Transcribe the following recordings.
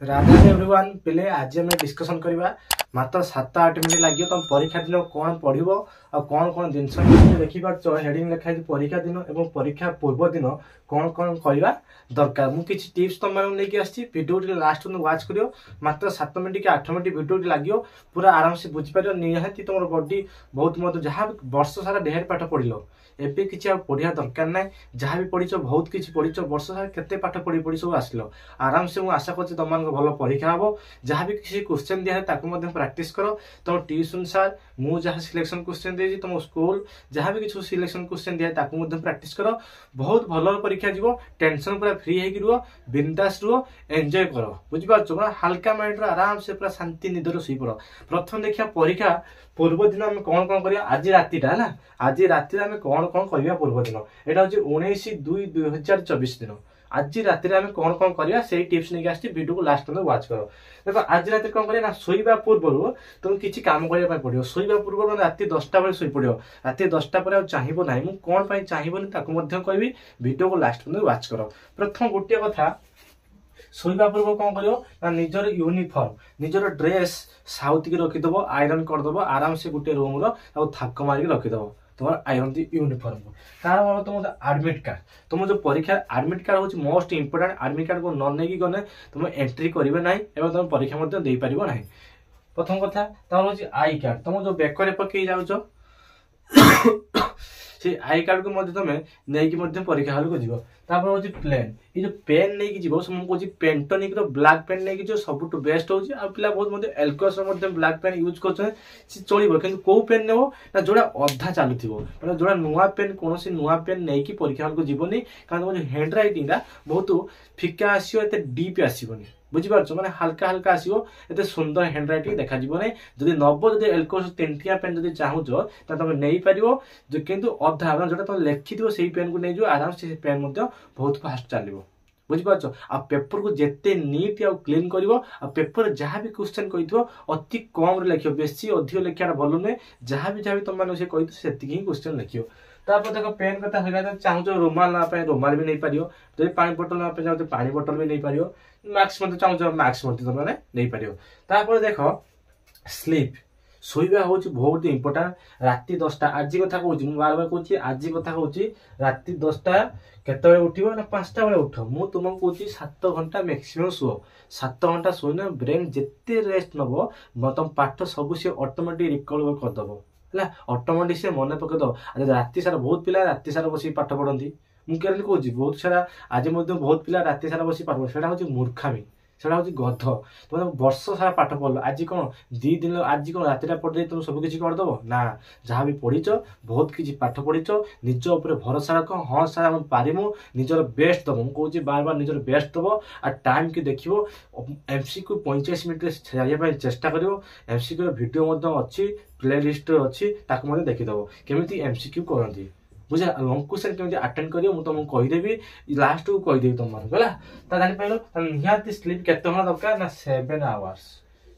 Radha everyone पिले आज आम डिस्कसन करवा मात्र 7-8 मिनट लगे तुम परीक्षा दिन कौन पढ़ और कौन कौन जिन देखिपार हेडिंग लिखाई परीक्षा दिन और परीक्षा पूर्व दिन कौन कौन करवा दरकार मुझे टिप्स तुम मैंने आसी भिडियो लास्ट वाच कर मात्र 7 मिनट कि 8 मिनट भिडियो लगे पूरा आराम से बुझीपार निहाती तुम बॉडी बहुत मत जहाँ वर्ष सारा ढेर पाठ पढ़ एबे किसी पढ़िया दरकार ना जहाँ भी पढ़ी बहुत किसी पढ़ी वर्ष सारा केते पाठ पढ़ी पढ़ी सब आसिल आराम से मुझे आशा कर तुम भल परीक्षा हम जहाँ भी किसी क्वेश्चन दिए प्रैक्टिस कर तुम ट्यूशन सार मुझे जहाँ सिलेक्शन क्वेश्चन दे तुम स्कूल जहाँ भी किसी सिलेक्शन क्वेश्चन दिए प्रैक्टिस कर बहुत भल परीक्षा जीव टेंशन पूरा फ्री होगी रुह बिंदास रुह एंजॉय कर बुझीपार पूरा हल्का माइंड आराम से पूरा शांति निदर शुई पड़ प्रथम देखिए परीक्षा पूर्व दिन आम कौन कौन कर आज रातिटा है आज राति आम कौन कौन कर पूर्व दिन यहाँ हूँ 19/2/2024 दिन आज राति आम कौन कौन करवा से टिप्स नहीं आसी वीडियो को लास्ट तक वाच कर देखो आज राति कौन करना शोवा पूर्व तुम किसी काम करने पड़ो शोवा पूर्व राति 10टा बेले शोई पड़ो राति 10टा पर चाहब ना मुझे कौन पर चाहबनी कहि वीडियो को लास्ट तक वाच कर प्रथम गोटे कथा शोवा पूर्व कौन कर निजर यूनिफॉर्म निजर ड्रेस साउथ की रखीदेव आयरन करदेव आराम से गोटे रूम थाक मारिक रखीदेव तुम आयरन यूनिफॉर्म को तार तुम आडमिट कार्ड तुम जो परीक्षा आडमिट कार्ड हूँ मोस्ट इंपोर्टाट आडमिट कार्ड को न नहीं गले तुम एंट्री करेंगे ना एवं तुम परीक्षा दे पार ना प्रथम कथा हूँ आई कार्ड तुम जो बेकर पकई जाऊच से आई कार्ड को तुम नहीं परीक्षा हल को जीव तापर हूँ प्लेन ये जो पेन नहीं जीव से मुझे पेंटनिक ब्लैक पेन नहीं जो सब बेस्ट हो पिला बहुत एल्कोस ब्लैक पेन यूज कर चलो कि कौ पेन नेब ना जोड़ा अधा चलुव मतलब जोड़ा नुआ पेन कौन नुआ पेन नहीं कि परीक्षा हल को जीवनी कारण तुम हैंड रईटिंग बहुत फिका आसो एत डीप आसबनी बुझीपार मैंने हल्का हल्का आसो एत सुंदर हैंड रईटिंग देखा ना जब नब जब एल्कोस तेंटिया पेन जब चाहूच तुम नहीं पार कि अधा जो तुम लिखि से पेन को नहीं जो आराम से पेन बहुत फास्ट चलो बुझीपार आ पेपर को जिते नीट आ क्लीन कर पेपर जहाँ भी क्वेश्चन कही अति कम लिख बेसी अधिक लिखा भल नुहे जहाँ भी तुम से कही ही क्वेश्चन लिख तापर देख पेन कथा चाहूच रुमाल ना रुमाल भी नहीं पार जब पानी बोतल ना चाहते पानी बोतल भी नहीं पार मैक्स चाहूच मैक्स तुमने नहीं पार देख स्लीप शोवा हूँ बहुत इंपोर्टाट राति 10टा आज कथा कहूँ बार बार कहूँ आज कथा कहूँ राति 10टा केत उठो ना 5टा बेले उठ मुझे तुमको कहूँ 7 घंटा मैक्सिमम शुओ 7 घंटा शोने ब्रेन जिते रेस्ट नब तुम पाठ सब सी ऑटोमेटिक रिकल करदेव है ऑटोमेटिक से मन पकईद आज राति सारा बहुत पिला राति सारा बस पाठ पढ़ती मुझे कहूँ बहुत सारा आज बहुत पिला राति सारा बस पाठ पढ़ से हूँ मूर्खामी से हूँ गध तुम वर्ष सारा पाठ पढ़ल आज कौन 2 दिन आज कौन राति पढ़े तुम सब किसी करदेव ना जहाँ भी पढ़ीच बहुत किसी पाठ पढ़ीच निज उपर भरोसा रख हाँ सारा पारिमु निजर बेस्ट दब मुझे बार बार निजर बेस्ट दब आ टाइम की देख एमसीक्यू 45 मिनट चेष्टा कर एमसीक्यू वीडियो अच्छी प्ले लिस्ट अच्छी देखीदेव केमी एमसीक्यू करती बुझे लंग क्वेश्चन केमी अटेंड कर तुमको कहीदेवी लास्ट को कहीदेवी तुम है जापार निहाती स्लीप केते घंटा दरकार ना 7 आवर्स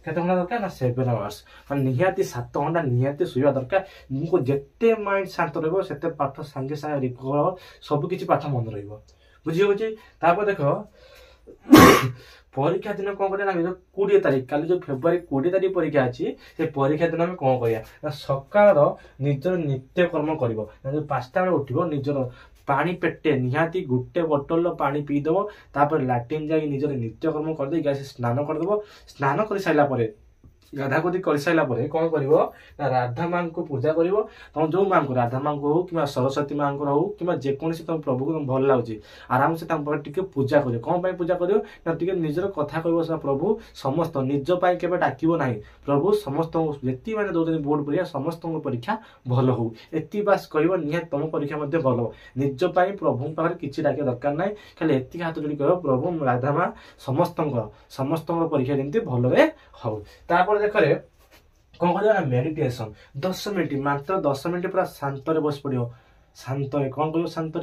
केते घंटा दरकार ना 7 आवर्स मैं निहाती 7 घंटा निहाती शुवा दरकार मुझको जिते माइंड शांत रही पाठ सांगे सांगे रिकवर सब किसी पाठ मन रुझे देख परीक्षा दिन कौन करना 20 तारीख काली जो फेब्रुआरी 20 तारीख परीक्षा अच्छी से परीक्षा दिन आम कौन कर सकाल निजर नित्यकर्म कर 5टा बेले उठ निजर पानी पेटे निहाती गोटे बोतल पानी पीदेव तापर लाट्रिन जा निजर नित्यकर्म करदे स्नान करदेव स्नान कर सारापर गाधागुधी कर सारापर कौन कर राधा माँ को पूजा कर तुम जो माँ को राधा माँ को हो कि सरस्वती माँ को हो कि जेकोसी तुम प्रभु को भल लगे आराम से टे पूजा कर कौन पूजा कर निजर कथा कह प्रभु समस्त निजपाई के डाक ना प्रभु समस्त जी मैंने दौरान बोर्ड परीक्षा समस्त परीक्षा भल हो एति बास कह निहत तुम परीक्षा भल निजपाई प्रभु पाखे किसी डाक दरकार ना खाली एति हाथ जोड़ी कह प्रभु राधा माँ समस्त परीक्षा जमी भल हो तापर देख कौन कर मेडिटेशन 10 मिनट मात्र 10 मिनट पूरा शांत बस पड़ो शांत कौन कर शांत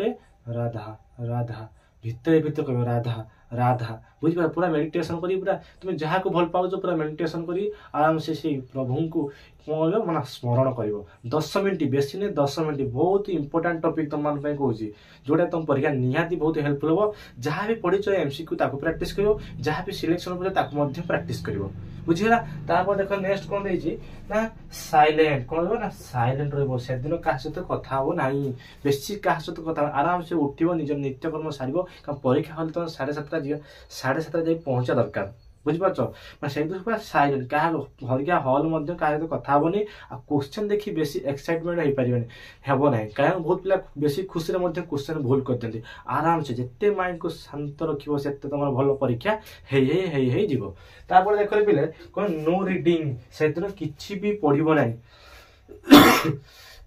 राधा राधा भितर भितर कह राधा राधा बुझीपार पूरा मेडिटेशन करी पूरा तुम जहाँ को भल पाओ पूरा मेडिटेशन करी आराम से प्रभु को कौन माने स्मरण कर 10 मिनट बेसी नहीं 10 मिनट बहुत इंपोर्टेंट टॉपिक तुम मान कहूँ जोटा तुम परीक्षा निहाती बहुत हेल्पफुल हम जहाँ भी पढ़ी एमसीक्यू ताको प्रैक्टिस करो जहाँ भी सिलेक्शन पड़े ताको प्रैक्टिस करो बुझीगला तापर देख नेक्स्ट कौन देछि ना साइलेंट कौन हो ना साइलेंट रहबो से दिन का सहित कथा हो नाही बेसी का सहित कथा आराम से उठिबो निज नित्यकर्म सारिबो का परीक्षा हल तो 7:30 जियो 7:30 जाई पहुंचा दरकार बुझिपारछ मैं से पूरा साइलेंट क्या हरिका हॉल मध्य का कथा हेनी आ क्वेश्चन देखी बेसी एक्साइटमेंट हो पारे हेबो ना कहीं बहुत पिला बेसी खुशी रे क्वेश्चन भूल कर दियंती आराम से जिते माइंड को शांत रखिबो सेते तुम भल परीक्षा हे जीवो तापर देखले पिले कोन नो रीडिंग से दिन किछि भी पढ़िबो नै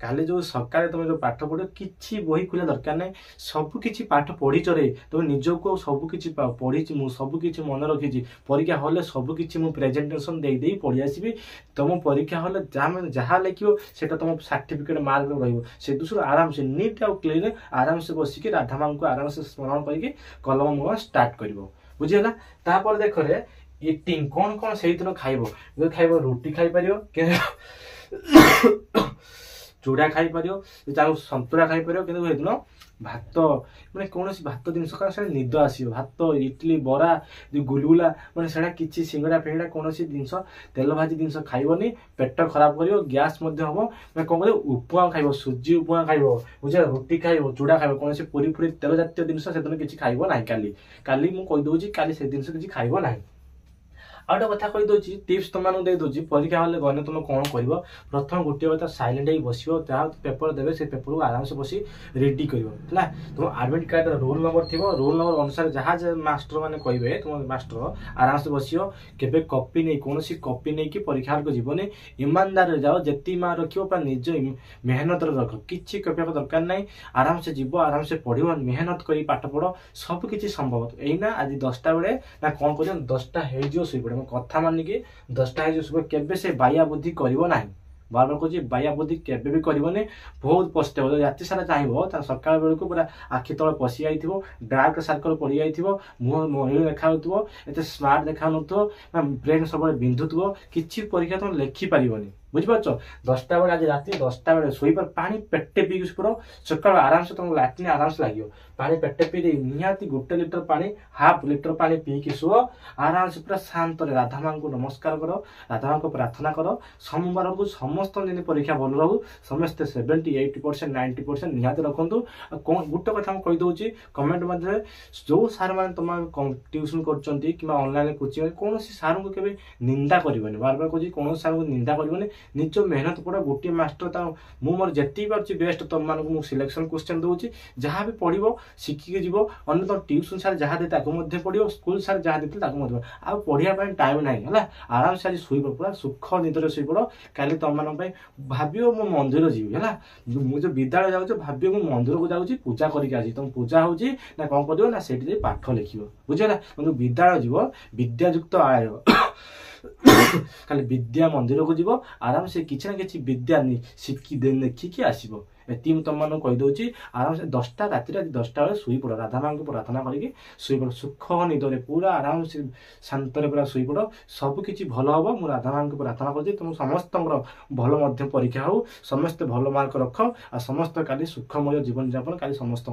काली जो सकाळे तुम जो पाठ पढ़ो किछि बही खुले दरकार नै सब किछि पाठ पढ़ी चरे तुम निजो को सब किछि पढ़ी मु सब किछि मन रखिछि परीक्षा हले सब किछि मु प्रेजेंटेशन दे पढ़ी आसीबी तुम परीक्षा हले जहा लिखियो सेटा तुम सर्टिफिकेट मार्क रहइबो से दूसरा आराम से नीट और क्लीन आराम से बसिके राधा मां को आराम से स्मरण करके कलम मुआ स्टार्ट करिवो बुझियला तापर देखो रे ईटिंग कौन कौन से दिन खाइबो खाइबो रोटी खाइ परियो के चूड़ा खाई पारियो संतुला खाई पारियो किंतु हे दिन भात माने कौन भात जिनस का निद आसो भात इडली बरा गुलगुला माने सेटा किछि सिंगड़ा फेंगड़ा कौन जिनस तेल भाजी जिनस खाइबनी पेट खराब करियो गैस मध्य हम मैं कौन कर उपमा खाइबो सुजी उपमा खाइबो बुझे रोटी खाइबो चूड़ा खाइबो कौन पूरी पूरी तेल जातीय जिनस से दिन किछि खाइबो नाही काली मु कहि दोछि काली से जिनस किछि खाइबो नाही आउट कथा कही दूसरी टिप्स तुम दे दूसरी परीक्षा हल गने तुम कौन कर प्रथम गोटे बार सैलेंट ही बस जहाँ पेपर देवे से पेपर को आराम से बसी रेडी कर तुम एडमिट कार्ड रोल नंबर थी रोल नंबर अनुसार जहाँ मास्टर मैंने कहे तुम मास्टर आराम से बस केवे कॉपी नहीं कौन कॉपी नहीं कि परीक्षा हल को जीवन ईमानदार जाओ जी माँ रख निज मेहनत रख कि कॉपी दरकार ना आराम से जीव आराम से पढ़ मेहनत कर पाठ पढ़ सब किसी संभव यहीना आज 10टा बेले ना कौन कर 10टा हो शुई पड़े कथा मानिकी 10टा हो केबे से बाया बुद्धि करिवो नाही बार बार कहूँ बाया बुद्धि केबे भी करबनी बहुत पछतेब राति सारा चाहिए सकाल बेलू पूरा आखि तले पशि जाइथिबो डार्क सर्कल पड़ जाइथिबो मुह महीन देखा एत स्मार्ट देखा ब्रेन सब बिंधुथबो किछि परीक्षा तुम लिखि पारिबनी बुझिपारछ 10टा बेले आज राति 10टा बेले सोई पर पानी पेटे पी पुरो सकाल आराम से तुम लाट्रिन आराम से लगे पानी पेटे पी दे निहाती 1 लीटर पानी हाफ लीटर पानी पी कि शुओ आराम से पूरा शांत राधा मां को नमस्कार करो राधा मां को प्रार्थना करो सोमवार को समस्त दिन परीक्षा भल रहू समस्ते 70-80% 90% निहाती रखु गोटे कथा कही दूसरी कमेंट मध्य जो सार मैंने तुम ट्यूशन कर ऑनलाइन कोचिंग कौन सार को केवे निंदा करबनी बार बार कहूँ कौन सार को निंदा करबनी निज मेहनत पड़ा गोटे मास्टर मोर जी पार्टी बेस्ट तुम मानक सिलेक्शन क्वेश्चन दूसरी जहाँ भी पढ़ो शिखिकी जीव अन्य तुम ट्यूशन सार जहाँ दे पढ़ो स्कूल सार जहाँ देते आ पढ़ाई टाइम ना है आराम से आज शुई पूरा सुख निदर शुई पड़ कल तुम मान भाव मो मंदिर जीवी है मुझे विद्यालय जाऊँ भाव मो मंदिर को जाऊँगी पूजा करके तुम पूजा हो कौन कर ना से पाठ लिख बुझेगा तुम विद्यालय जीव विद्यायुक्त आय खाली विद्या मंदिर को जीव आराम से किसी ना कि विद्या शिखी देखिकी आसब एति तुम मान कहीदे आराम से 10टा राति 10टा बेले शुई पड़ राधा मां को प्रार्थना करके शुई पड़ सुख निदरे पूरा आराम से शांत पूरा शुई पड़ सबकि भल हम मुझे राधा मां को प्रार्थना कर तुम समस्त भल परीक्षा हो समस्ते भल मार्क रख आ समस्त काली सुखमय जीवन यापन काली समस्त